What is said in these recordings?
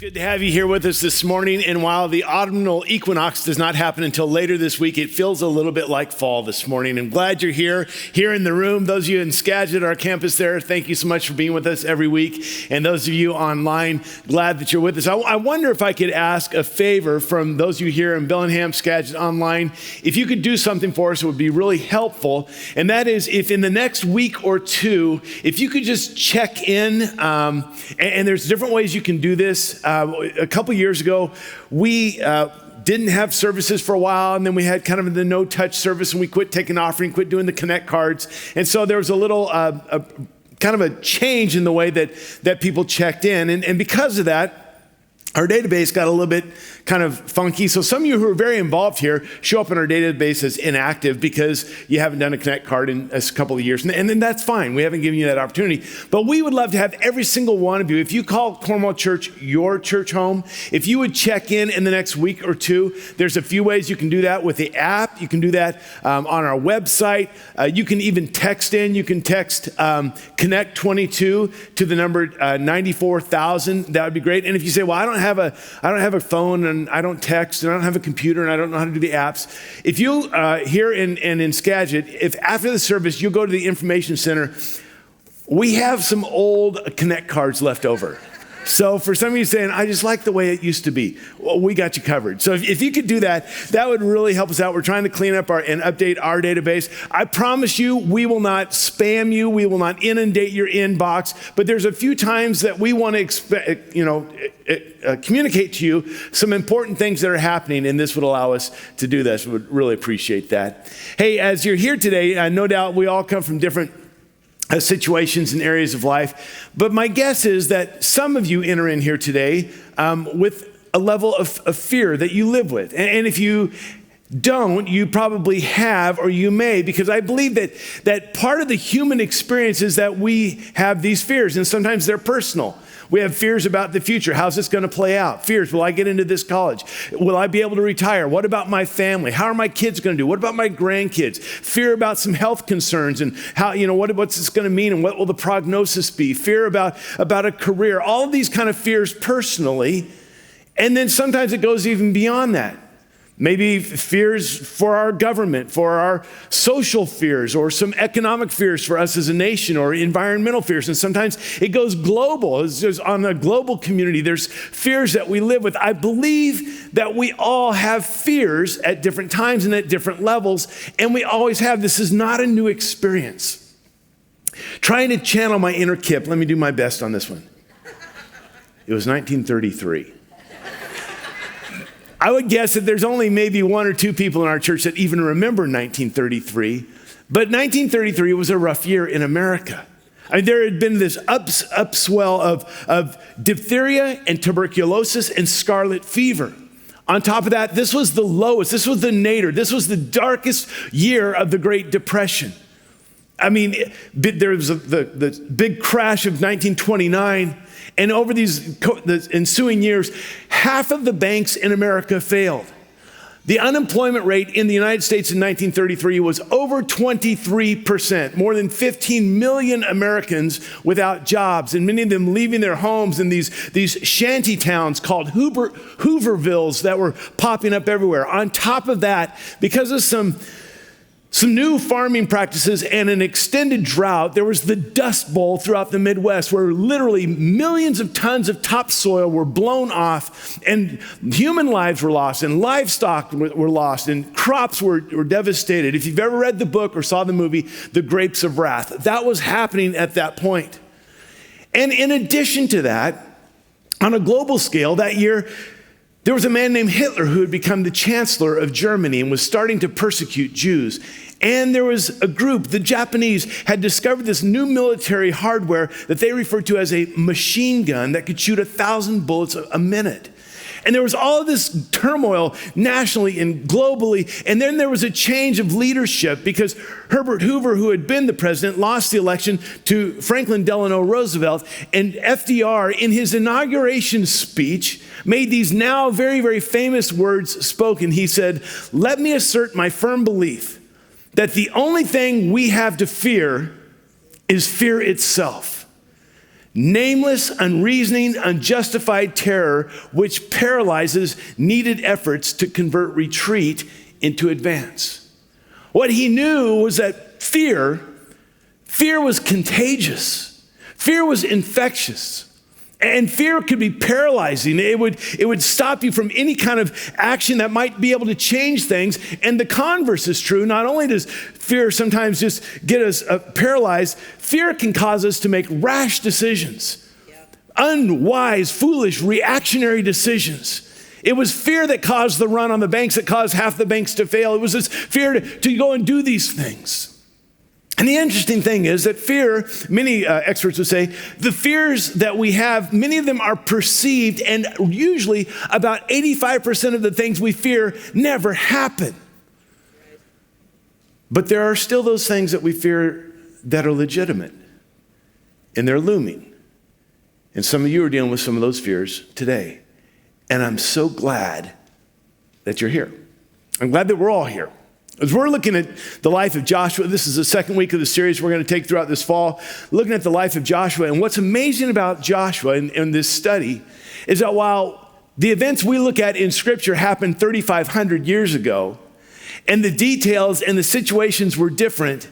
Good to have you here with us this morning. And while the autumnal equinox does not happen until later this week, it feels a little bit like fall this morning. I'm glad you're here in the room. Those of you in Skagit, our campus there, thank you so much for being with us every week. And those of you online, glad that you're with us. I wonder if I could ask a favor from those of you here in Bellingham, Skagit online. If you could do something for us, it would be really helpful. And that is if in the next week or two, if you could just check in, and there's different ways you can do this. A couple years ago, we didn't have services for a while, and then we had kind of the no-touch service, and we quit taking offering, quit doing the connect cards. And so there was a little kind of a change in the way that people checked in. And because of that, our database got a little bit kind of funky. So some of you who are very involved here show up in our database as inactive because you haven't done a connect card in a couple of years. And then that's fine. We haven't given you that opportunity. But we would love to have every single one of you, if you call Cornwall Church your church home, if you would check in the next week or two, there's a few ways you can do that with the app. You can do that on our website. You can even text in. You can text Connect 22 to the number 94,000. That would be great. And if you say, well, I don't have a phone, and I don't text, and I don't have a computer, and I don't know how to do the apps. If you here in Skagit, if after the service you go to the information center, we have some old Connect cards left over. So for some of you saying, I just like the way it used to be, well, we got you covered. So if you could do that, that would really help us out. We're trying to clean up and update our database. I promise you, we will not spam you. We will not inundate your inbox. But there's a few times that we want to communicate to you some important things that are happening, and this would allow us to do this. We would really appreciate that. Hey, as you're here today, no doubt we all come from different situations and areas of life. But my guess is that some of you enter in here today with a level of fear that you live with. And if you don't, you probably have, or you may, because I believe that part of the human experience is that we have these fears, and sometimes they're personal. We have fears about the future. How's this going to play out? Fears, will I get into this college? Will I be able to retire? What about my family? How are my kids going to do? What about my grandkids? Fear about some health concerns and how, what's this going to mean and what will the prognosis be? Fear about a career. All of these kind of fears personally. And then sometimes it goes even beyond that. Maybe fears for our government, for our social fears, or some economic fears for us as a nation, or environmental fears. And sometimes it goes global. It's just on a global community, there's fears that we live with. I believe that we all have fears at different times and at different levels, and we always have. This is not a new experience. Trying to channel my inner Kip, let me do my best on this one. It was 1933. I would guess that there's only maybe one or two people in our church that even remember 1933, but 1933 was a rough year in America. I mean, there had been this upswell of diphtheria and tuberculosis and scarlet fever. On top of that, this was the lowest, this was the nadir, this was the darkest year of the Great Depression. I mean, there was the big crash of 1929, and over the ensuing years, half of the banks in America failed. The unemployment rate in the United States in 1933 was over 23%, more than 15 million Americans without jobs, and many of them leaving their homes in these shanty towns called Hoovervilles that were popping up everywhere. On top of that, because of some new farming practices and an extended drought, there was the Dust Bowl throughout the Midwest where literally millions of tons of topsoil were blown off, and human lives were lost, and livestock were lost, and crops were devastated. If you've ever read the book or saw the movie, The Grapes of Wrath, that was happening at that point. And in addition to that, on a global scale, that year, there was a man named Hitler who had become the chancellor of Germany and was starting to persecute Jews. And there was a group, the Japanese had discovered this new military hardware that they referred to as a machine gun that could shoot 1,000 bullets a minute. And there was all of this turmoil nationally and globally. And then there was a change of leadership because Herbert Hoover, who had been the president, lost the election to Franklin Delano Roosevelt. And FDR, in his inauguration speech, made these now very, very famous words spoken. He said, "Let me assert my firm belief that the only thing we have to fear is fear itself." nameless, unreasoning, unjustified terror which paralyzes needed efforts to convert retreat into advance. What he knew was that fear was contagious. Fear was infectious. And fear could be paralyzing. It would stop you from any kind of action that might be able to change things. And the converse is true. Not only does fear sometimes just get us paralyzed, fear can cause us to make rash decisions, unwise, foolish, reactionary decisions. It was fear that caused the run on the banks that caused half the banks to fail. It was this fear to go and do these things. And the interesting thing is that fear, many experts would say, the fears that we have, many of them are perceived, and usually about 85% of the things we fear never happen. But there are still those things that we fear that are legitimate, and they're looming. And some of you are dealing with some of those fears today. And I'm so glad that you're here. I'm glad that we're all here. As we're looking at the life of Joshua, this is the second week of the series we're going to take throughout this fall, looking at the life of Joshua. And what's amazing about Joshua in this study is that while the events we look at in Scripture happened 3,500 years ago, and the details and the situations were different,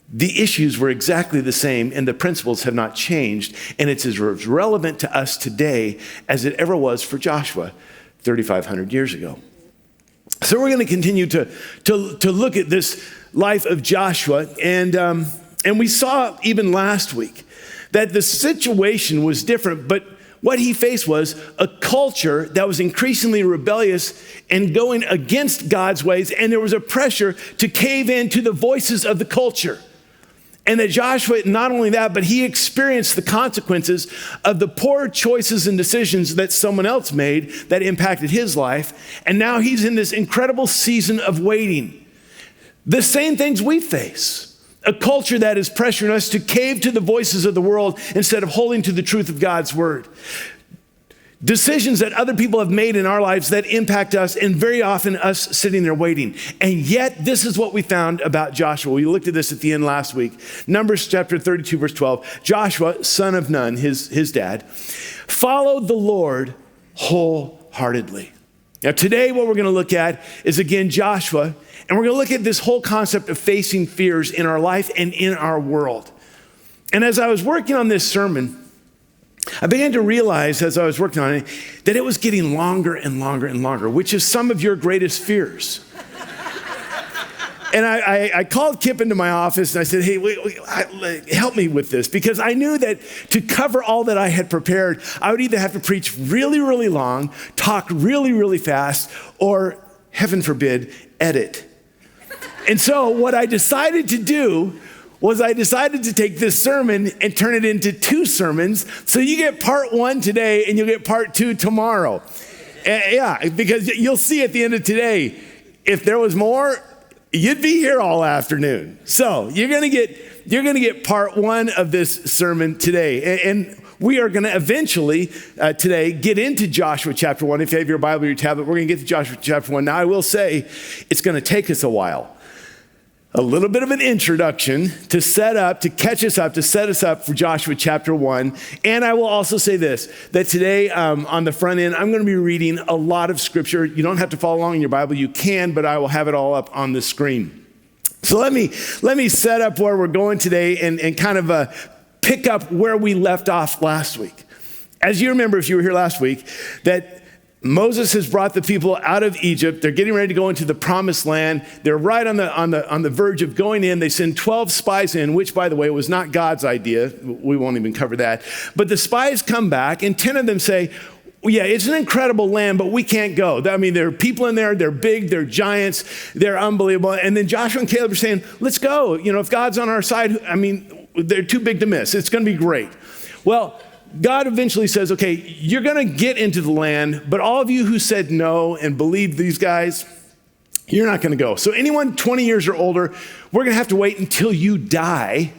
the issues were exactly the same, and the principles have not changed. And it's as relevant to us today as it ever was for Joshua 3,500 years ago. So we're going to continue to look at this life of Joshua. And we saw even last week that the situation was different, but what he faced was a culture that was increasingly rebellious and going against God's ways, and there was a pressure to cave in to the voices of the culture. And that Joshua, not only that, but he experienced the consequences of the poor choices and decisions that someone else made that impacted his life. And now he's in this incredible season of waiting. The same things we face. A culture that is pressuring us to cave to the voices of the world instead of holding to the truth of God's word. Decisions that other people have made in our lives that impact us, and very often us sitting there waiting. And yet, this is what we found about Joshua. We looked at this at the end last week. Numbers chapter 32, verse 12. Joshua, son of Nun, his dad, followed the Lord wholeheartedly. Now, today, what we're going to look at is, again, Joshua, and we're going to look at this whole concept of facing fears in our life and in our world. And as I was working on this sermon, I began to realize as I was working on it that it was getting longer and longer and longer, which is some of your greatest fears. And I called Kip into my office and I said, hey, help me with this, because I knew that to cover all that I had prepared, I would either have to preach really, really long, talk really, really fast, or heaven forbid, edit. And so what I decided to do was I decided to take this sermon and turn it into 2 sermons. So you get part 1 today and you'll get part 2 tomorrow. Yeah, because you'll see at the end of today, if there was more, you'd be here all afternoon. So you're gonna get part 1 of this sermon today. And we are gonna eventually today get into Joshua chapter 1. If you have your Bible or your tablet, we're gonna get to Joshua chapter 1. Now I will say, it's gonna take us a while. A little bit of an introduction to set us up for Joshua chapter 1. And I will also say this, that today on the front end, I'm going to be reading a lot of scripture. You don't have to follow along in your Bible. You can, but I will have it all up on the screen. So let me set up where we're going today and kind of pick up where we left off last week. As you remember, if you were here last week, that Moses has brought the people out of Egypt. They're getting ready to go into the promised land. They're right on the verge of going in. They send 12 spies in, which, by the way, was not God's idea. We won't even cover that. But the spies come back, and 10 of them say, yeah, it's an incredible land, but we can't go. I mean, there are people in there. They're big. They're giants. They're unbelievable. And then Joshua and Caleb are saying, let's go. You know, if God's on our side, I mean, they're too big to miss. It's going to be great. Well, God eventually says, okay, you're going to get into the land, but all of you who said no and believed these guys, you're not going to go. So anyone 20 years or older, we're going to have to wait until you die,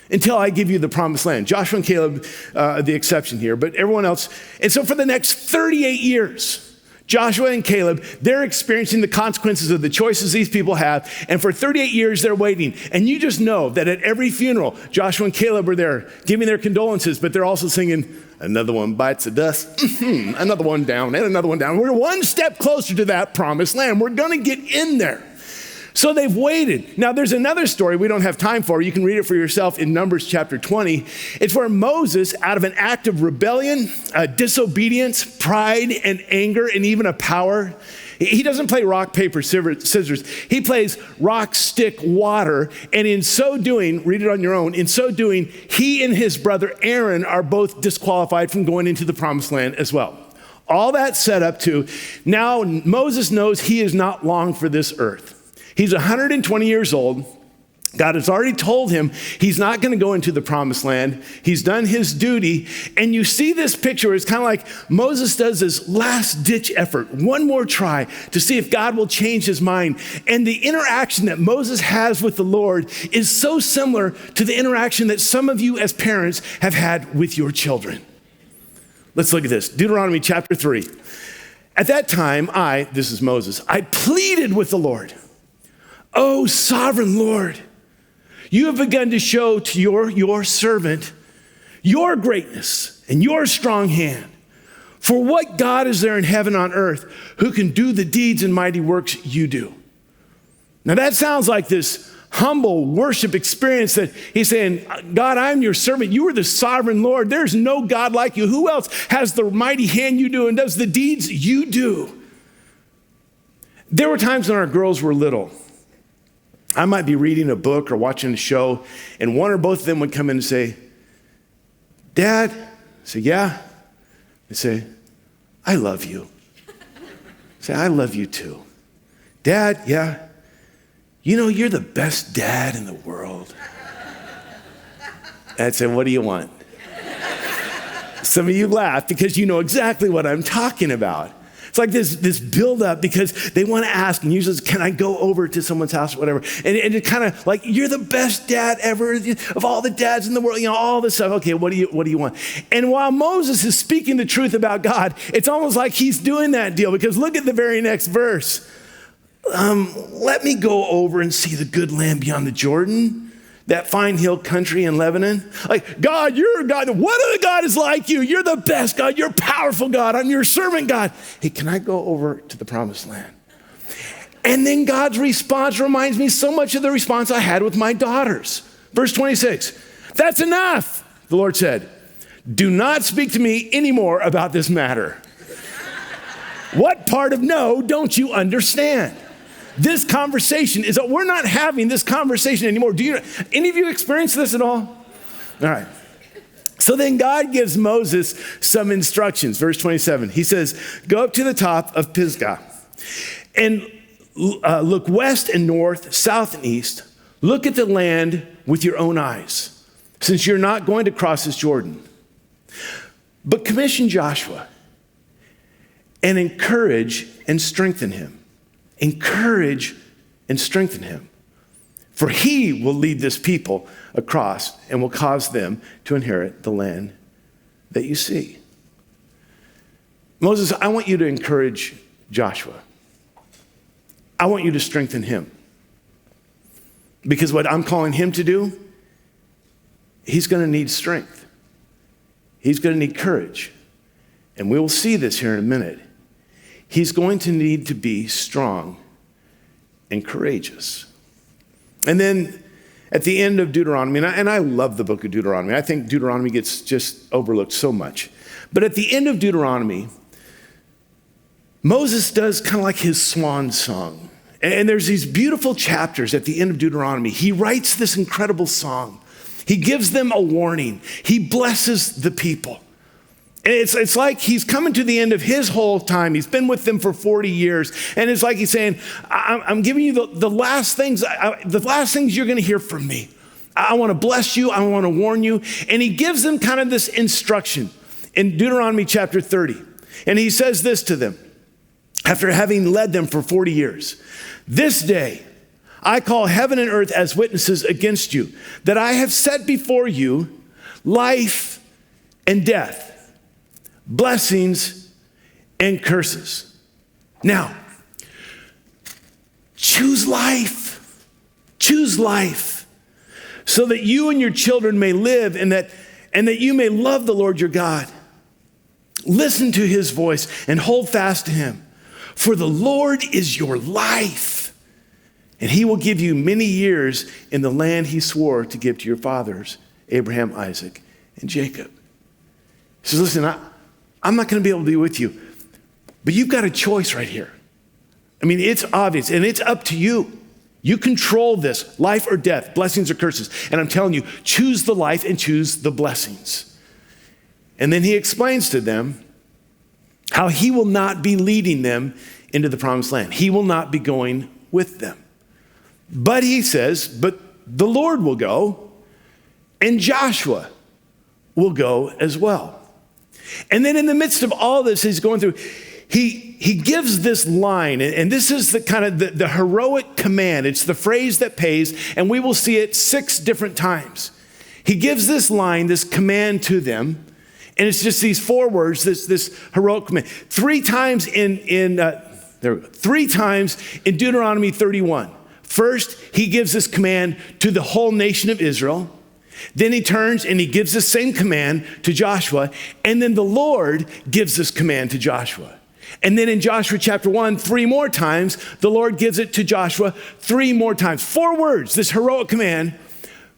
until I give you the promised land. Joshua and Caleb, the exception here, but everyone else. And so for the next 38 years, Joshua and Caleb, they're experiencing the consequences of the choices these people have. And for 38 years, they're waiting. And you just know that at every funeral, Joshua and Caleb are there giving their condolences, but they're also singing, another one bites the dust, another one down, and another one down. We're one step closer to that promised land. We're going to get in there. So they've waited. Now, there's another story we don't have time for. You can read it for yourself in Numbers chapter 20. It's where Moses, out of an act of rebellion, disobedience, pride, and anger, and even a power, he doesn't play rock, paper, scissors. He plays rock, stick, water. And in so doing, read it on your own, in so doing, he and his brother Aaron are both disqualified from going into the promised land as well. All that set up to, now Moses knows he is not long for this earth. He's 120 years old. God has already told him he's not going to go into the promised land. He's done his duty. And you see this picture, it's kind of like Moses does this last ditch effort, one more try to see if God will change his mind. And the interaction that Moses has with the Lord is so similar to the interaction that some of you as parents have had with your children. Let's look at this. Deuteronomy chapter 3. At that time, this is Moses, I pleaded with the Lord. Oh, sovereign Lord, you have begun to show to your servant your greatness and your strong hand. For what God is there in heaven on earth who can do the deeds and mighty works you do? Now that sounds like this humble worship experience that he's saying, God, I'm your servant. You are the sovereign Lord. There's no God like you. Who else has the mighty hand you do and does the deeds you do? There were times when our girls were little. I might be reading a book or watching a show, and one or both of them would come in and say, Dad? I say, yeah. They say, I love you. I say, I love you too. Dad, yeah. You know, you're the best dad in the world. I'd say, what do you want? Some of you laugh because you know exactly what I'm talking about. It's like this buildup because they want to ask, and usually, can I go over to someone's house or whatever? And it's kind of like, you're the best dad ever of all the dads in the world, all this stuff. Okay, what do you want? And while Moses is speaking the truth about God, it's almost like he's doing that deal because look at the very next verse. Let me go over and see the good land beyond the Jordan, that fine hill country in Lebanon. Like, God, you're God. What other God is like you? You're the best God. You're powerful God. I'm your servant God. Hey, can I go over to the promised land? And then God's response reminds me so much of the response I had with my daughters. Verse 26, that's enough, the Lord said. Do not speak to me anymore about this matter. What part of no don't you understand? This conversation is, we're not having this conversation anymore. Any of you experience this at all? All right. So then God gives Moses some instructions. Verse 27, he says, go up to the top of Pisgah and look west and north, south and east. Look at the land with your own eyes, since you're not going to cross this Jordan. But commission Joshua and encourage and strengthen him. Encourage and strengthen him. For he will lead this people across and will cause them to inherit the land that you see. Moses, I want you to encourage Joshua. I want you to strengthen him. Because what I'm calling him to do, he's going to need strength. He's going to need courage. And we will see this here in a minute. He's going to need to be strong and courageous. And then at the end of Deuteronomy, and I love the book of Deuteronomy. I think Deuteronomy gets just overlooked so much. But at the end of Deuteronomy, Moses does kind of like his swan song. And there's these beautiful chapters at the end of Deuteronomy. He writes this incredible song. He gives them a warning. He blesses the people. And it's like he's coming to the end of his whole time. He's been with them for 40 years. And it's like he's saying, I'm giving you the last things you're going to hear from me. I want to bless you. I want to warn you. And he gives them kind of this instruction in Deuteronomy chapter 30. And he says this to them after having led them for 40 years. This day, I call heaven and earth as witnesses against you, that I have set before you life and death, blessings and curses. Now, choose life. Choose life so that you and your children may live and that you may love the Lord your God. Listen to his voice and hold fast to him. For the Lord is your life, and he will give you many years in the land he swore to give to your fathers, Abraham, Isaac, and Jacob. He says, listen, I'm not going to be able to be with you, but you've got a choice right here. I mean, it's obvious, and it's up to you. You control this, life or death, blessings or curses. And I'm telling you, choose the life and choose the blessings. And then he explains to them how he will not be leading them into the promised land. He will not be going with them. But he says, but the Lord will go, and Joshua will go as well. And then in the midst of all this he's going through, he gives this line, and this is the kind of the heroic command. It's the phrase that pays, and we will see it 6 different times. He gives this line, this command to them, and it's just these 4 words, this heroic command. 3 times in Deuteronomy 31. First, he gives this command to the whole nation of Israel. Then he turns and he gives the same command to Joshua, and then the Lord gives this command to Joshua. And then in Joshua chapter 1, 3 more times, the Lord gives it to Joshua 3 more times. 4 words, this heroic command: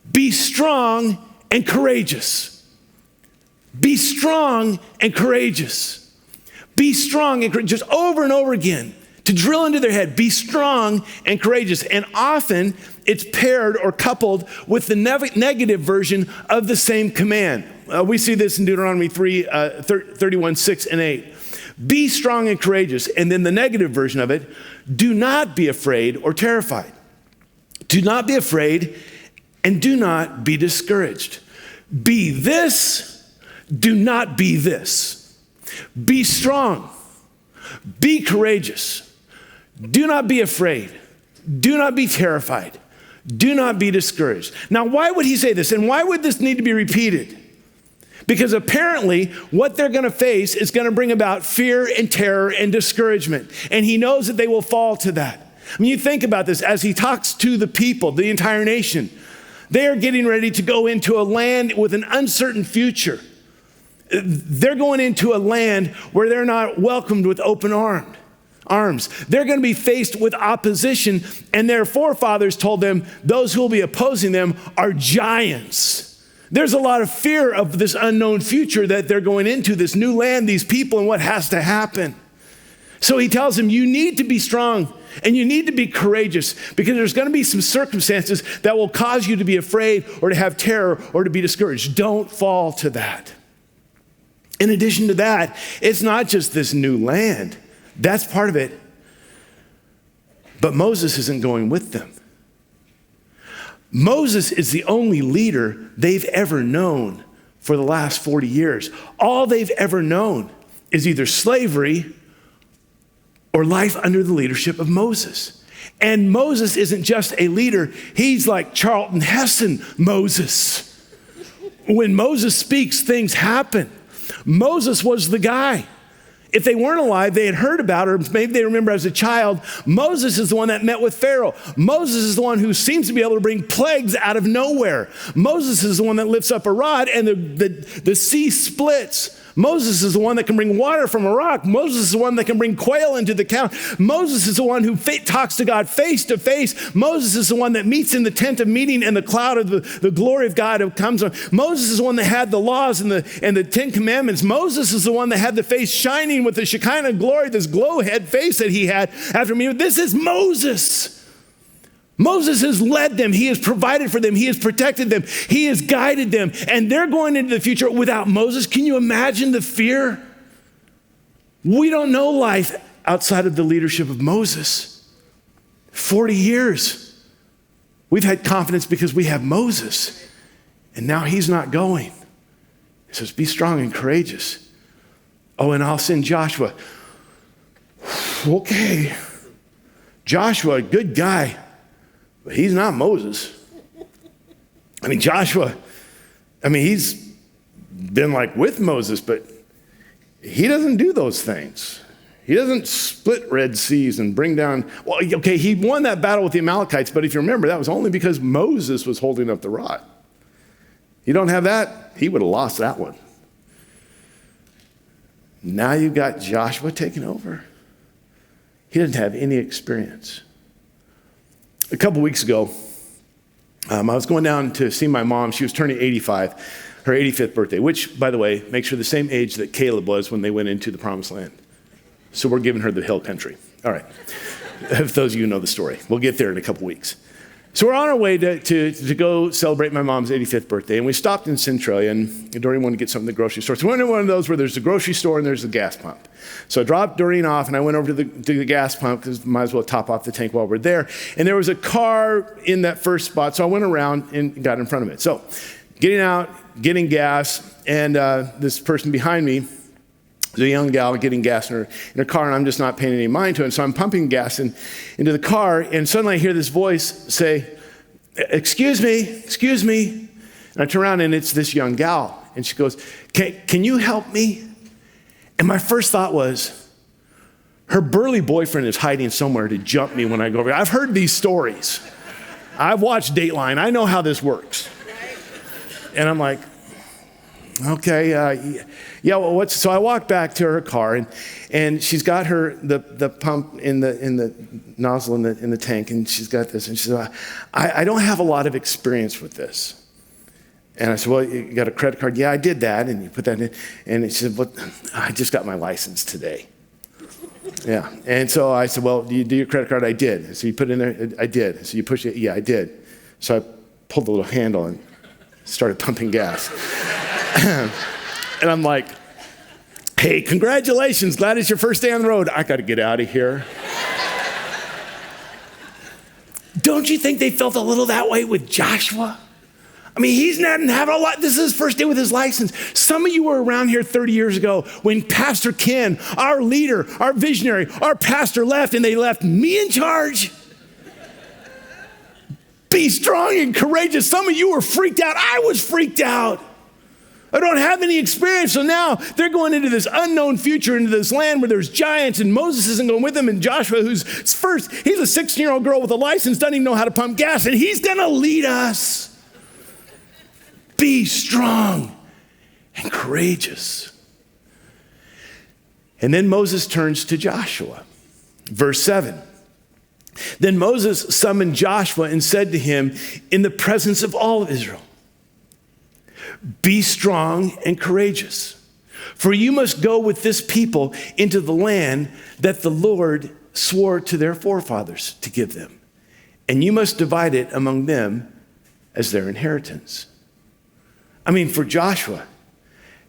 be strong and courageous. Be strong and courageous. Be strong and courageous, just over and over again, to drill into their head. Be strong and courageous. And often it's paired or coupled with the negative version of the same command. We see this in Deuteronomy 31, 6 and 8. Be strong and courageous. And then the negative version of it: do not be afraid or terrified. Do not be afraid and do not be discouraged. Be this, do not be this. Be strong. Be courageous. Do not be afraid. Do not be terrified. Do not be discouraged. Now, why would he say this? And why would this need to be repeated? Because apparently what they're going to face is going to bring about fear and terror and discouragement. And he knows that they will fall to that. I mean, you think about this as he talks to the people, the entire nation. They are getting ready to go into a land with an uncertain future. They're going into a land where they're not welcomed with open arms. They're going to be faced with opposition, and their forefathers told them those who will be opposing them are giants. There's a lot of fear of this unknown future that they're going into, this new land, these people, and what has to happen. So he tells them, you need to be strong and you need to be courageous, because there's going to be some circumstances that will cause you to be afraid or to have terror or to be discouraged. Don't fall to that. In addition to that, it's not just this new land. That's part of it. But Moses isn't going with them. Moses is the only leader they've ever known for the last 40 years. All they've ever known is either slavery or life under the leadership of Moses. And Moses isn't just a leader. He's like Charlton Heston Moses. When Moses speaks, things happen. Moses was the guy. If they weren't alive, they had heard about her. Maybe they remember as a child. Moses is the one that met with Pharaoh. Moses is the one who seems to be able to bring plagues out of nowhere. Moses is the one that lifts up a rod and the sea splits. Moses is the one that can bring water from a rock. Moses is the one that can bring quail into the cow. Moses is the one who talks to God face to face. Moses is the one that meets in the tent of meeting and the cloud of the glory of God comes on. Moses is the one that had the laws and the 10 commandments. Moses is the one that had the face shining with the Shekinah glory, this glow-head face that he had after me. This is Moses. Moses has led them. He has provided for them. He has protected them. He has guided them. And they're going into the future without Moses. Can you imagine the fear? We don't know life outside of the leadership of Moses. 40 years. We've had confidence because we have Moses. And now he's not going. He says, be strong and courageous. Oh, and I'll send Joshua. Okay. Joshua, good guy. But he's not Moses. I mean, Joshua, he's been like with Moses, but he doesn't do those things. He doesn't split Red Seas and bring down, well, okay, he won that battle with the Amalekites, but if you remember, that was only because Moses was holding up the rod. You don't have that, he would have lost that one. Now you've got Joshua taking over. He doesn't have any experience. A couple weeks ago, I was going down to see my mom. She was turning 85, her 85th birthday, which, by the way, makes her the same age that Caleb was when they went into the promised land. So we're giving her the hill country. All right. If those of you know the story. We'll get there in a couple weeks. So we're on our way to go celebrate my mom's 85th birthday, and we stopped in Centralia, and Doreen wanted to get something at the grocery store. So we went to one of those where there's a grocery store and there's the gas pump. So I dropped Doreen off, and I went over to the gas pump, because might as well top off the tank while we're there. And there was a car in that first spot, so I went around and got in front of it. So getting out, getting gas, and this person behind me, there's a young gal getting gas in her car, and I'm just not paying any mind to it. So I'm pumping gas into the car, and suddenly I hear this voice say, excuse me. And I turn around, and it's this young gal. And she goes, can you help me? And my first thought was, her burly boyfriend is hiding somewhere to jump me when I go over. I've heard these stories. I've watched Dateline. I know how this works. And I'm like, okay, yeah. Well, so I walk back to her car, and she's got the pump in the nozzle in the tank, and she's got this, and she said, I don't have a lot of experience with this. And I said, well, you got a credit card? Yeah, I did that, and you put that in. And she said, well, I just got my license today. Yeah, and so I said, well, do you do your credit card? I did. So you put it in there? I did. So you push it? Yeah, I did. So I pulled the little handle and started pumping gas. And I'm like, hey, congratulations, glad it's your first day on the road. I got to get out of here. Don't you think they felt a little that way with Joshua? I mean, he's not having a lot. This is his first day with his license. Some of you were around here 30 years ago when Pastor Ken, our leader, our visionary, our pastor left, and they left me in charge. Be strong and courageous. Some of you were freaked out. I was freaked out. I don't have any experience. So now they're going into this unknown future, into this land where there's giants, and Moses isn't going with them, and Joshua, he's a 16-year-old girl with a license, doesn't even know how to pump gas, and he's going to lead us. Be strong and courageous. And then Moses turns to Joshua. Verse 7. Then Moses summoned Joshua and said to him in the presence of all of Israel, be strong and courageous, for you must go with this people into the land that the Lord swore to their forefathers to give them, and you must divide it among them as their inheritance. I mean, for Joshua,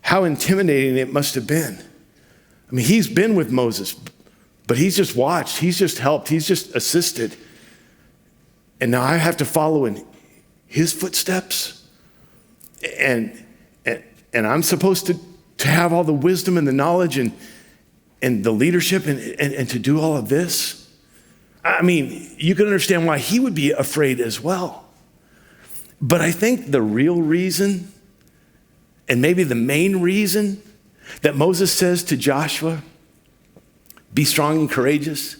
how intimidating it must have been. I mean, he's been with Moses, but he's just watched, he's just helped, he's just assisted. And now I have to follow in his footsteps. And I'm supposed to have all the wisdom and the knowledge and the leadership and to do all of this. I mean, you can understand why he would be afraid as well. But I think the real reason, and maybe the main reason, that Moses says to Joshua, be strong and courageous,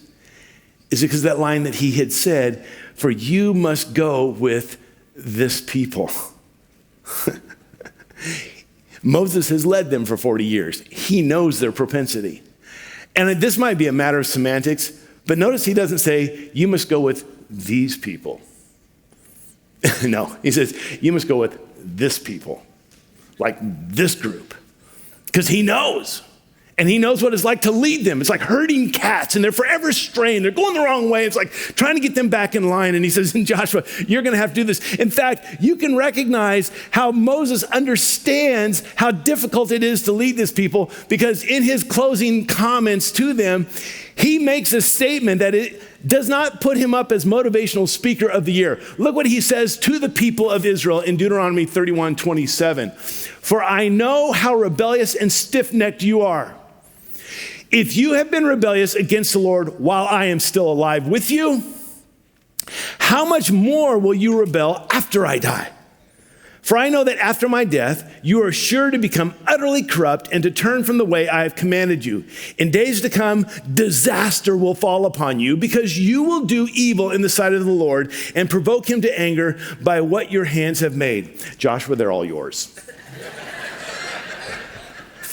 is because that line that he had said, for you must go with this people. Moses has led them for 40 years. He knows their propensity. And this might be a matter of semantics, but notice he doesn't say, you must go with these people. No, he says, you must go with this people, like this group, because he knows. And he knows what it's like to lead them. It's like herding cats, and they're forever straying. They're going the wrong way. It's like trying to get them back in line. And he says, Joshua, you're going to have to do this. In fact, you can recognize how Moses understands how difficult it is to lead this people, because in his closing comments to them, he makes a statement that it does not put him up as motivational speaker of the year. Look what he says to the people of Israel in Deuteronomy 31:27. For I know how rebellious and stiff-necked you are. If you have been rebellious against the Lord while I am still alive with you, how much more will you rebel after I die? For I know that after my death, you are sure to become utterly corrupt and to turn from the way I have commanded you. In days to come, disaster will fall upon you because you will do evil in the sight of the Lord and provoke him to anger by what your hands have made. Joshua, they're all yours.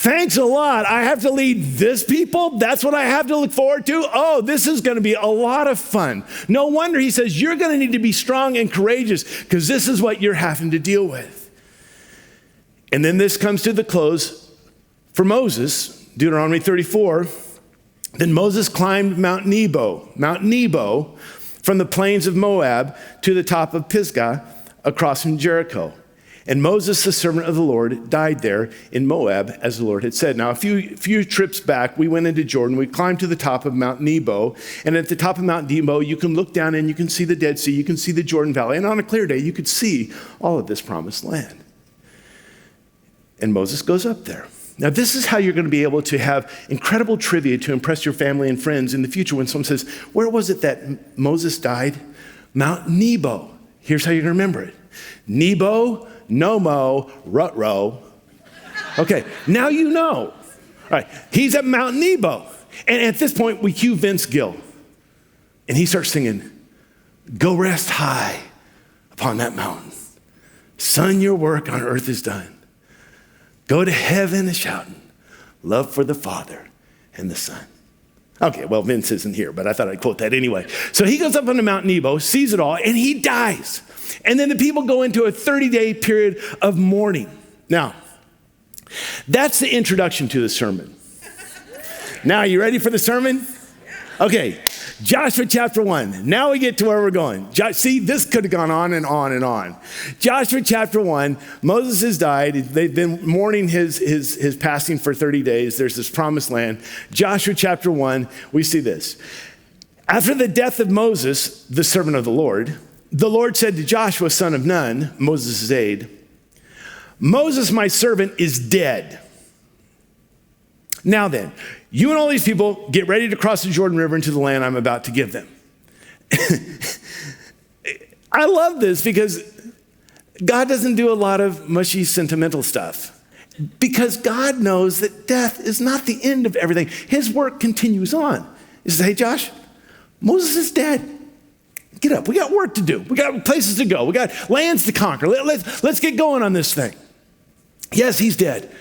Thanks a lot. I have to lead this people? That's what I have to look forward to? Oh, this is going to be a lot of fun. No wonder he says you're going to need to be strong and courageous because this is what you're having to deal with. And then this comes to the close for Moses, Deuteronomy 34. Then Moses climbed Mount Nebo, from the plains of Moab to the top of Pisgah across from Jericho. And Moses, the servant of the Lord, died there in Moab, as the Lord had said. Now, a few trips back, we went into Jordan. We climbed to the top of Mount Nebo. And at the top of Mount Nebo, you can look down and you can see the Dead Sea. You can see the Jordan Valley. And on a clear day, you could see all of this promised land. And Moses goes up there. Now, this is how you're going to be able to have incredible trivia to impress your family and friends in the future when someone says, where was it that Moses died? Mount Nebo. Here's how you're going to remember it. Nebo, Nomo, Rutro. Okay, now you know. All right, he's at Mount Nebo. And at this point, we cue Vince Gill. And he starts singing, go rest high upon that mountain. Son, your work on earth is done. Go to heaven and shouting, love for the Father and the Son. Okay, well, Vince isn't here, but I thought I'd quote that anyway. So he goes up on the Mount Nebo, sees it all, and he dies. And then the people go into a 30-day period of mourning. Now, that's the introduction to the sermon. Now, are you ready for the sermon? Okay, Joshua chapter 1. Now we get to where we're going. See, this could have gone on and on and on. Joshua chapter 1, Moses has died. They've been mourning his passing for 30 days. There's this promised land. Joshua chapter 1, we see this. After the death of Moses, the servant of the Lord said to Joshua, son of Nun, Moses' aide, Moses, my servant, is dead. Now then, you and all these people get ready to cross the Jordan River into the land I'm about to give them. I love this because God doesn't do a lot of mushy, sentimental stuff. Because God knows that death is not the end of everything. His work continues on. He says, hey, Josh, Moses is dead. Get up. We got work to do. We got places to go. We got lands to conquer. Let's get going on this thing. Yes, he's dead,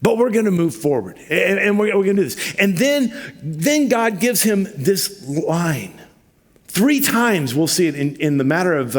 but we're going to move forward, and we're going to do this. And then God gives him this line. 3 times we'll see it in the matter of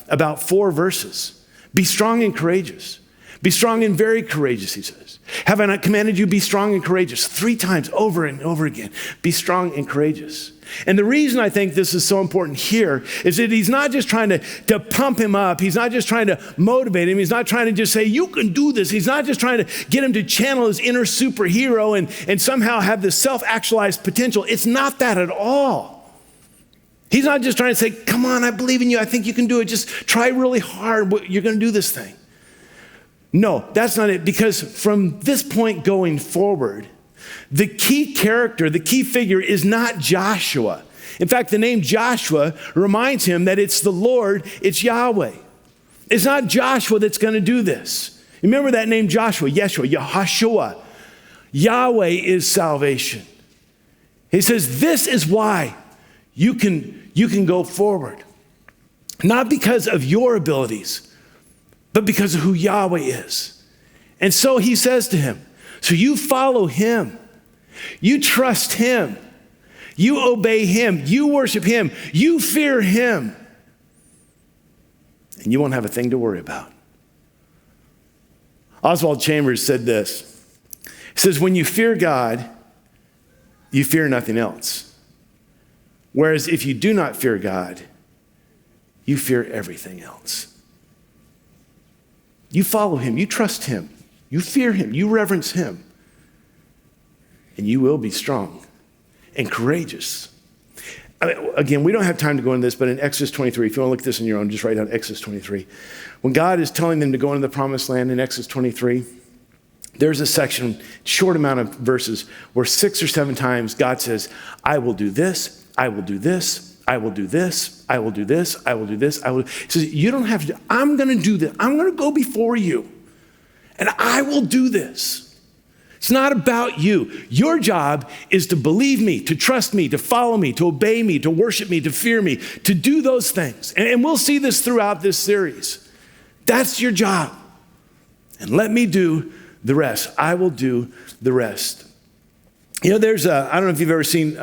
about 4 verses. Be strong and courageous. Be strong and very courageous, he says. Have I not commanded you, be strong and courageous? 3 times over and over again. Be strong and courageous. And the reason I think this is so important here is that he's not just trying to pump him up. He's not just trying to motivate him. He's not trying to just say, you can do this. He's not just trying to get him to channel his inner superhero and somehow have this self-actualized potential. It's not that at all. He's not just trying to say, come on, I believe in you. I think you can do it. Just try really hard. You're going to do this thing. No, that's not it. Because from this point going forward, the key character, the key figure is not Joshua. In fact, the name Joshua reminds him that it's the Lord, it's Yahweh. It's not Joshua that's going to do this. Remember that name Joshua, Yeshua, Yahashua. Yahweh is salvation. He says, this is why you can go forward. Not because of your abilities, but because of who Yahweh is. And so he says to him, so you follow him. You trust him. You obey him. You worship him. You fear him. And you won't have a thing to worry about. Oswald Chambers said this. He says, when you fear God, you fear nothing else. Whereas if you do not fear God, you fear everything else. You follow him. You trust him. You fear him. You reverence him. And you will be strong and courageous. Again, we don't have time to go into this, but in Exodus 23, if you want to look at this on your own, just write down Exodus 23. When God is telling them to go into the promised land in Exodus 23, there's a section, short amount of verses, where 6 or 7 times God says, I will do this, I will do this, I will do this, I will do this, I will do this, I will. He says, you don't have to, I'm gonna do this. I'm gonna go before you, and I will do this. It's not about you. Your job is to believe me, to trust me, to follow me, to obey me, to worship me, to fear me, to do those things. And we'll see this throughout this series. That's your job. And let me do the rest. I will do the rest. You know, I don't know if you've ever seen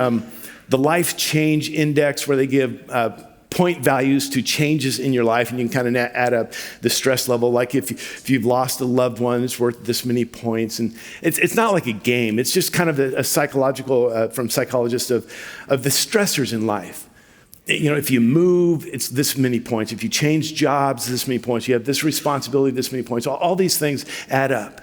the Life Change Index, where they give point values to changes in your life, and you can kind of add up the stress level. Like if you've lost a loved one, it's worth this many points. And it's not like a game. It's just kind of a psychological, from psychologists of the stressors in life. You know, if you move, it's this many points. If you change jobs, this many points. You have this responsibility, this many points. All these things add up.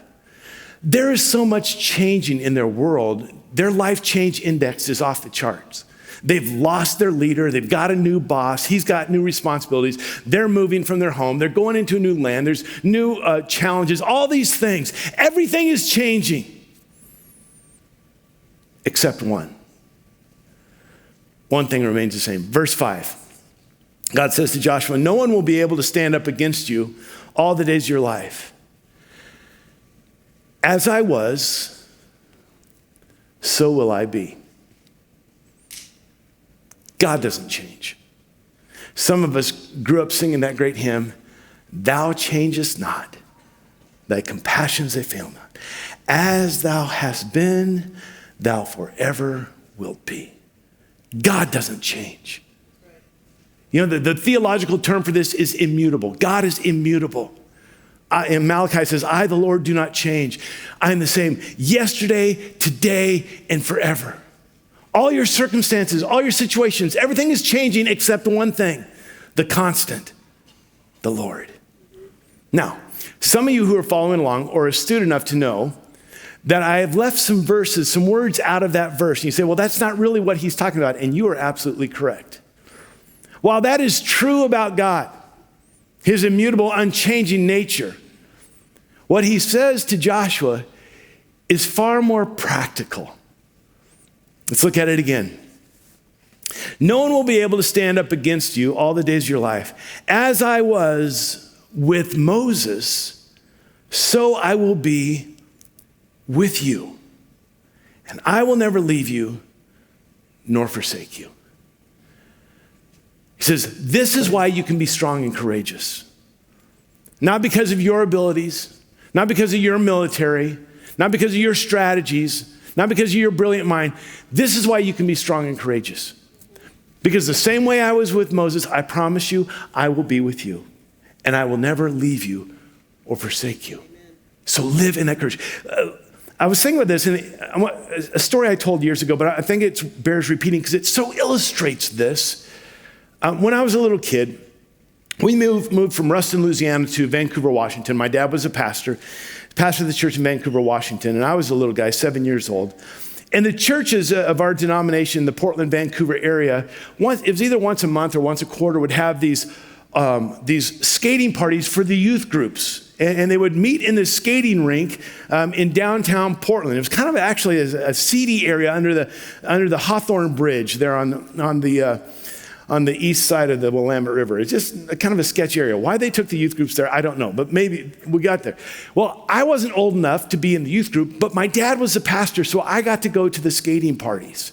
There is so much changing in their world. Their Life Change Index is off the charts. They've lost their leader. They've got a new boss. He's got new responsibilities. They're moving from their home. They're going into a new land. There's new challenges, all these things. Everything is changing except one. One thing remains the same. Verse 5, God says to Joshua, no one will be able to stand up against you all the days of your life. As I was, so will I be. God doesn't change. Some of us grew up singing that great hymn, thou changest not, thy compassions they fail not. As thou hast been, thou forever wilt be. God doesn't change. You know, the theological term for this is immutable. God is immutable. And Malachi says, I, the Lord, do not change. I am the same yesterday, today, and forever. All your circumstances, all your situations, everything is changing except one thing, the constant, the Lord. Now, some of you who are following along or are astute enough to know that I have left some verses, some words out of that verse. And you say, well, that's not really what he's talking about. And you are absolutely correct. While that is true about God, his immutable, unchanging nature, what he says to Joshua is far more practical. Let's look at it again. No one will be able to stand up against you all the days of your life. As I was with Moses, so I will be with you. And I will never leave you nor forsake you. He says, this is why you can be strong and courageous. Not because of your abilities, not because of your military, not because of your strategies, not because of your brilliant mind. This is why you can be strong and courageous. Because the same way I was with Moses, I promise you, I will be with you. And I will never leave you or forsake you. So live in that courage. I was thinking about this, and a story I told years ago, but I think it bears repeating because it so illustrates this. When I was a little kid, we moved from Ruston, Louisiana to Vancouver, Washington. My dad was a pastor of the church in Vancouver, Washington, and I was a little guy, 7 years old. And the churches of our denomination, the Portland, Vancouver area, it was either once a month or once a quarter, would have these skating parties for the youth groups. And they would meet in this skating rink in downtown Portland. It was kind of actually a seedy area under the Hawthorne Bridge there on the east side of the Willamette River. It's just kind of a sketchy area. Why they took the youth groups there, I don't know, but maybe we got there. Well, I wasn't old enough to be in the youth group, but my dad was a pastor, so I got to go to the skating parties.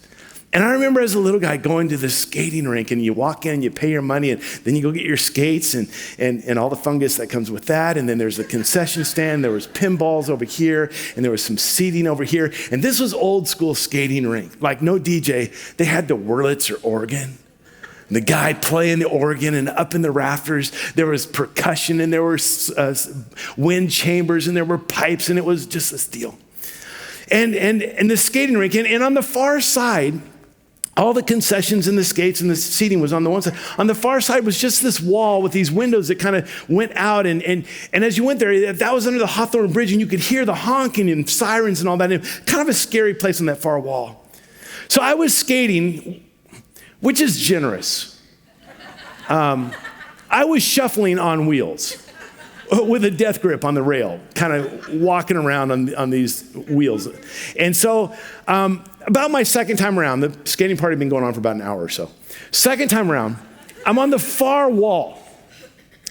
And I remember as a little guy going to the skating rink, and you walk in, you pay your money, and then you go get your skates and all the fungus that comes with that. And then there's a concession stand. There was pinballs over here, and there was some seating over here. And this was old school skating rink, like no DJ. They had the Wurlitz or organ. The guy playing the organ, and up in the rafters, there was percussion, and there were wind chambers, and there were pipes, and it was just a deal. And the skating rink, and on the far side, all the concessions and the skates and the seating was on the one side. On the far side was just this wall with these windows that kind of went out. And as you went there, that was under the Hawthorne Bridge, and you could hear the honking and sirens and all that. And kind of a scary place on that far wall. So I was skating, which is generous. I was shuffling on wheels. with a death grip on the rail, kind of walking around on these wheels. And so about my second time around, the skating party had been going on for about an hour or so. Second time around, I'm on the far wall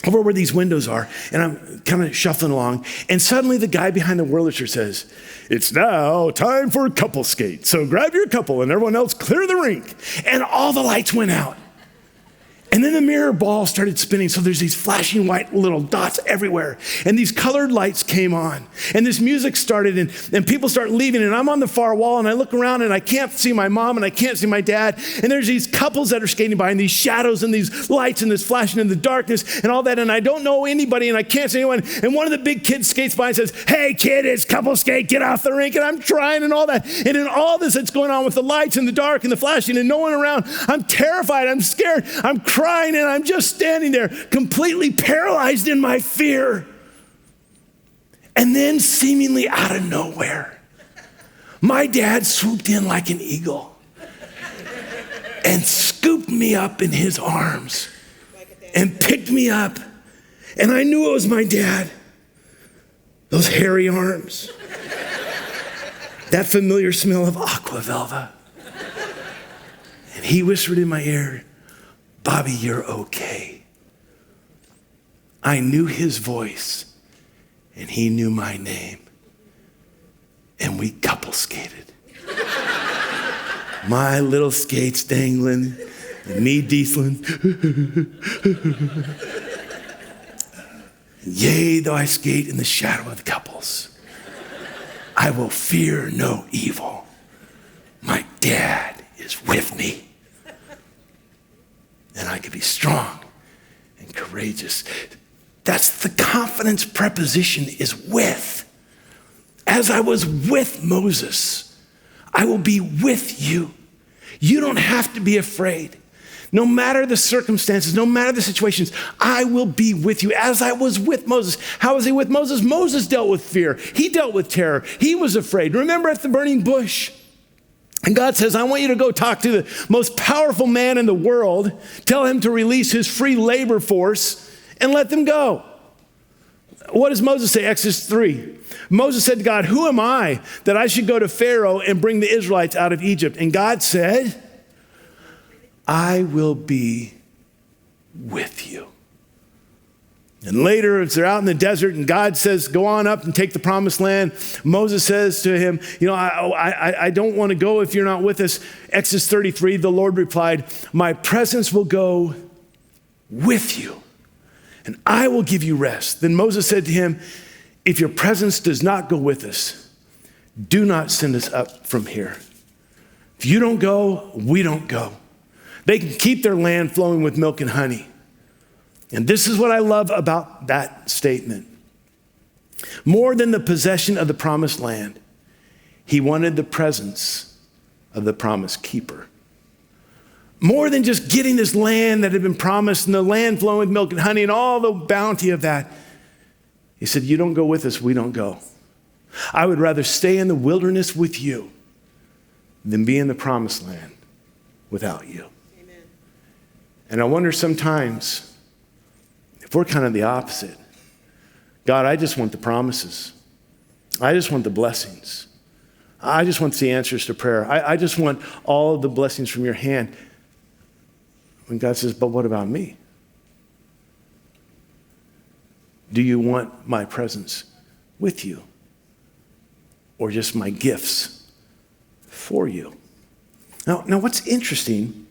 over where these windows are, and I'm kind of shuffling along, and suddenly the guy behind the Wurlitzer says, "It's now time for couple skate, so grab your couple and everyone else clear the rink." And all the lights went out. And then the mirror ball started spinning, so there's these flashing white little dots everywhere. And these colored lights came on. And this music started, and people start leaving, and I'm on the far wall, and I look around, and I can't see my mom, and I can't see my dad. And there's these couples that are skating by, and these shadows, and these lights, and this flashing in the darkness, and all that, and I don't know anybody, and I can't see anyone. And one of the big kids skates by and says, "Hey, kid, it's couple skate, get off the rink." And I'm trying and all that. And in all this that's going on with the lights and the dark and the flashing and no one around, I'm terrified, I'm scared, I'm crying, and I'm just standing there completely paralyzed in my fear. And then seemingly out of nowhere, my dad swooped in like an eagle and scooped me up in his arms and picked me up. And I knew it was my dad. Those hairy arms, that familiar smell of aqua velva. And he whispered in my ear, "Bobby, you're okay." I knew his voice, and he knew my name. And we couple skated. My little skates dangling, and me dieseling. Yea, though I skate in the shadow of the couples, I will fear no evil. My dad is with me. And I could be strong and courageous. That's the confidence preposition, is with. As I was with Moses, I will be with you. You don't have to be afraid. No matter the circumstances, no matter the situations, I will be with you. As I was with Moses. How was he with Moses? Moses dealt with fear. He dealt with terror. He was afraid. Remember at the burning bush? And God says, "I want you to go talk to the most powerful man in the world. Tell him to release his free labor force and let them go." What does Moses say? Exodus 3. Moses said to God, "Who am I that I should go to Pharaoh and bring the Israelites out of Egypt?" And God said, "I will be with you." And later, as they're out in the desert, and God says, "Go on up and take the promised land," Moses says to him, I don't want to go if you're not with us. Exodus 33, the Lord replied, "My presence will go with you, and I will give you rest." Then Moses said to him, "If your presence does not go with us, do not send us up from here. If you don't go, we don't go. They can keep their land flowing with milk and honey." And this is what I love about that statement. More than the possession of the promised land, he wanted the presence of the promise keeper. More than just getting this land that had been promised and the land flowing with milk and honey and all the bounty of that. He said, "You don't go with us, we don't go. I would rather stay in the wilderness with you than be in the promised land without you." Amen. And I wonder sometimes if we're kind of the opposite. God, I just want the promises. I just want the blessings. I just want the answers to prayer. I just want all of the blessings from your hand. When God says, "But what about me? Do you want my presence with you? Or just my gifts for you?" Now what's interesting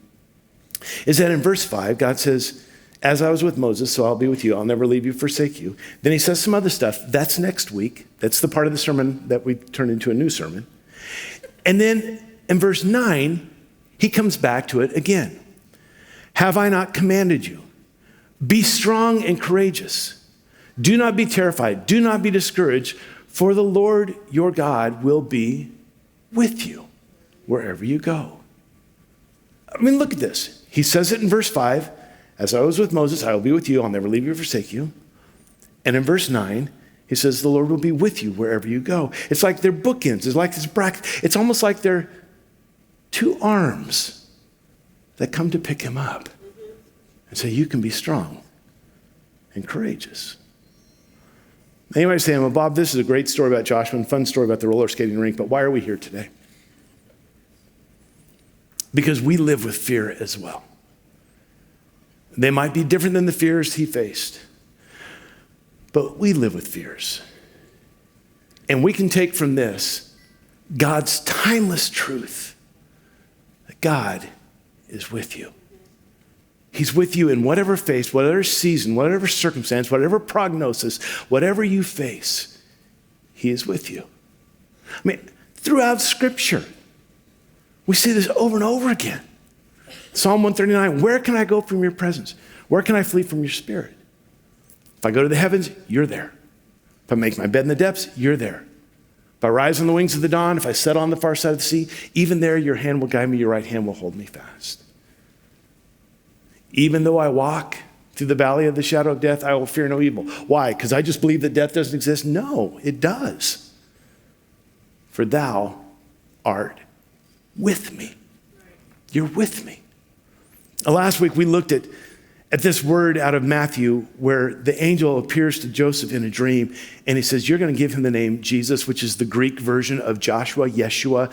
is that in verse 5, God says, "As I was with Moses, so I'll be with you. I'll never leave you, forsake you." Then he says some other stuff. That's next week. That's the part of the sermon that we turned into a new sermon. And then in verse 9, he comes back to it again. "Have I not commanded you? Be strong and courageous. Do not be terrified. Do not be discouraged, for the Lord your God will be with you wherever you go." I mean, look at this. He says it in verse 5. "As I was with Moses, I will be with you. I'll never leave you or forsake you." And in verse 9, he says, "The Lord will be with you wherever you go." It's like they're bookends. It's like this bracket. It's almost like they're two arms that come to pick him up and say, "You can be strong and courageous." You might say, well, Bob, this is a great story about Joshua and a fun story about the roller skating rink, but why are we here today? Because we live with fear as well. They might be different than the fears he faced, but we live with fears. And we can take from this God's timeless truth that God is with you. He's with you in whatever phase, whatever season, whatever circumstance, whatever prognosis, whatever you face, he is with you. I mean, throughout Scripture, we see this over and over again. Psalm 139, where can I go from your presence? Where can I flee from your spirit? If I go to the heavens, you're there. If I make my bed in the depths, you're there. If I rise on the wings of the dawn, if I settle on the far side of the sea, even there your hand will guide me, your right hand will hold me fast. Even though I walk through the valley of the shadow of death, I will fear no evil. Why? Because I just believe that death doesn't exist? No, it does. For thou art with me. You're with me. Last week we looked at this word out of Matthew where the angel appears to Joseph in a dream and he says, you're going to give him the name Jesus, which is the Greek version of Joshua, Yeshua.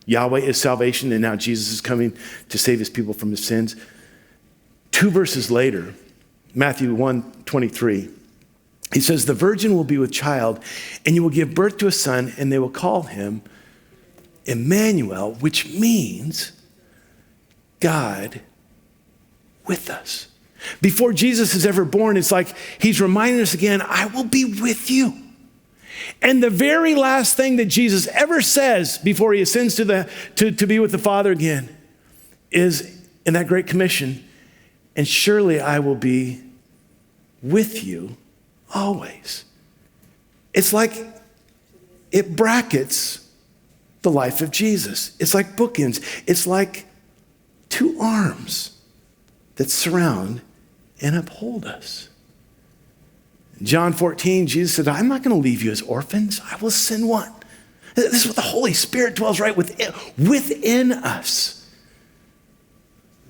Yahweh is salvation, and now Jesus is coming to save his people from his sins. 2 verses later, Matthew 1:23, he says, the virgin will be with child, and you will give birth to a son, and they will call him Emmanuel, which means God with us. Before Jesus is ever born, it's like he's reminding us again, I will be with you. And the very last thing that Jesus ever says before he ascends to be with the Father again is in that Great Commission, and surely I will be with you always. It's like it brackets the life of Jesus. It's like bookends. It's like two arms that surround and uphold us. In John 14, Jesus said, I'm not going to leave you as orphans. I will send one. This is what the Holy Spirit dwells right within us.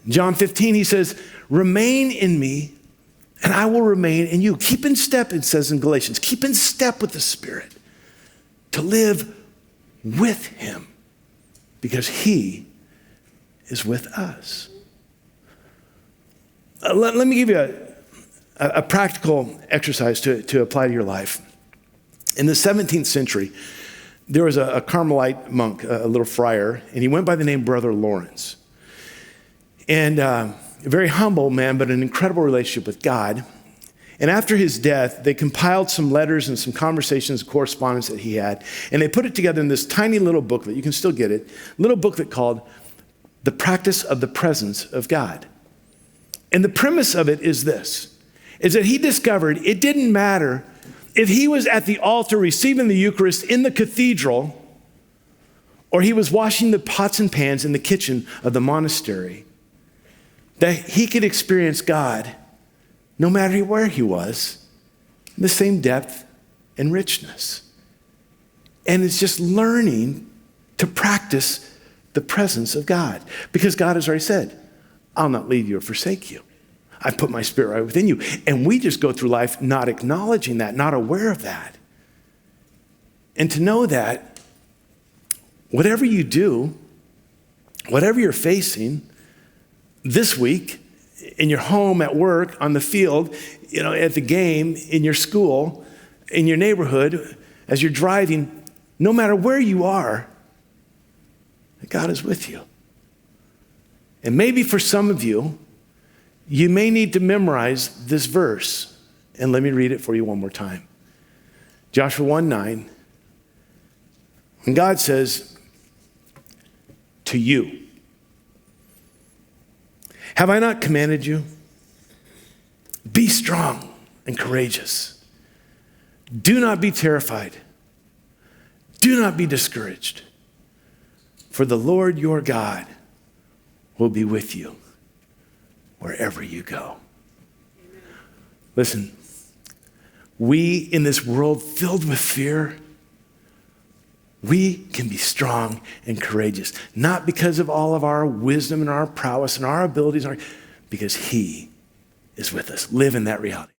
In John 15, he says, remain in me and I will remain in you. Keep in step, it says in Galatians, keep in step with the Spirit to live with him because he is with us. Let me give you a practical exercise to apply to your life. In the 17th century, there was a Carmelite monk, a little friar, and he went by the name Brother Lawrence. And a very humble man, but an incredible relationship with God. And after his death, they compiled some letters and some conversations, correspondence that he had, and they put it together in this tiny little booklet. You can still get it. Little booklet called The Practice of the Presence of God. And the premise of it is this, is that he discovered it didn't matter if he was at the altar receiving the Eucharist in the cathedral or he was washing the pots and pans in the kitchen of the monastery, that he could experience God no matter where he was, in the same depth and richness. And it's just learning to practice the presence of God because God has already said, I'll not leave you or forsake you. I've put my Spirit right within you. And we just go through life not acknowledging that, not aware of that. And to know that whatever you do, whatever you're facing this week, in your home, at work, on the field, at the game, in your school, in your neighborhood, as you're driving, no matter where you are, God is with you. And maybe for some of you, you may need to memorize this verse. And let me read it for you one more time. Joshua 1:9. And God says, to you, have I not commanded you? Be strong and courageous. Do not be terrified. Do not be discouraged. For the Lord your God will be with you wherever you go. Listen, we in this world filled with fear, we can be strong and courageous, not because of all of our wisdom and our prowess and our abilities, because he is with us. Live in that reality.